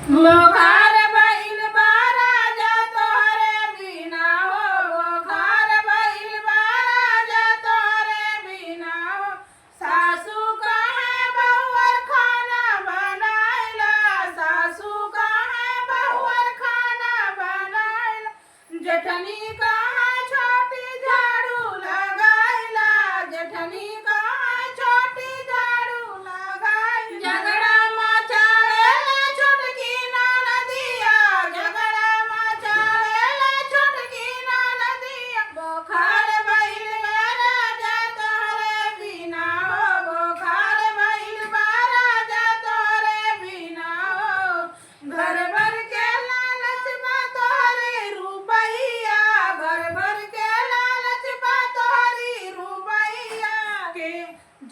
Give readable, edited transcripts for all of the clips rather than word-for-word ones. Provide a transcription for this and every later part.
बोखार भइल बा राजा तोहरे बिना हो, बोखार भइल बा राजा तोहरे बिना हो। सासू कहे बहुअर खाना बनाइला, सासू कहे बहुअर खाना बनाइला। जेठनी कहे छोटी झाड़ू लगाइला, जेठनी कहे छोटी झाड़ू लगाइला। झगड़ा मचावेला छोटकी ननदिया, झगड़ा मचावेला छोटकी ननदिया। बोखार भइल बा राजा तोहरे बिना हो, बोखार भइल बा राजा तोहरे बिना हो। घर भर के लालच बा तोहरी रुपैया, घर भर के लालच बा तोहरी रुपैया के।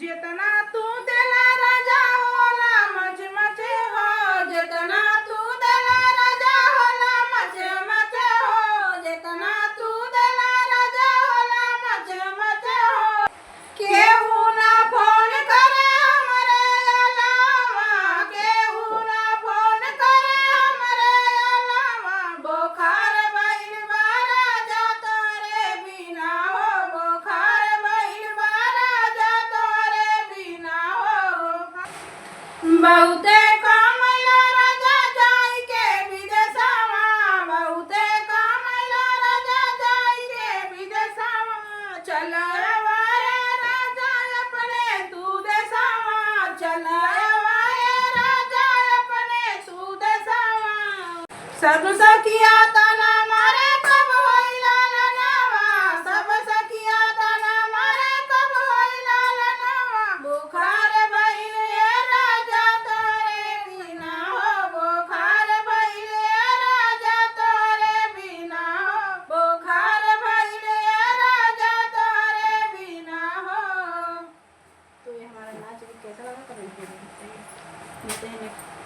जितना तू देला राजा होला मच मच हो, जितना तू देला राजा होला मच मच हो, जितना तू देला राजा होला मच मच हो। केहू ना फोन करे हमरे अलावा, केहू ना फोन करे हमरे अलावा। बोखार भइल बा राजा तोहरे बिना हो, बोखार भइल बा राजा तोहरे बिना हो। बहुते कमैला राजा जाई के विदेशवा, बहुते कमैला राजा जाई के विदेशवा। चल आवाए राजा अपने तू देशवा, चल आवाए राजा अपने तू देशवा। सब सखिया तना मारे कब होइला लनवा, सब सखिया तना मारे कब होइला लनवा। बोखार भइल ए राजा तोहरे बिना हो, बोखार भइल ए राजा तोहरे बिना हो, बोखार भइल ए राजा तोहरे बिना हो। तो ये हमारा नाच कैसा लगा कमेंट में बताइए। मिलते हैं नेक्स्ट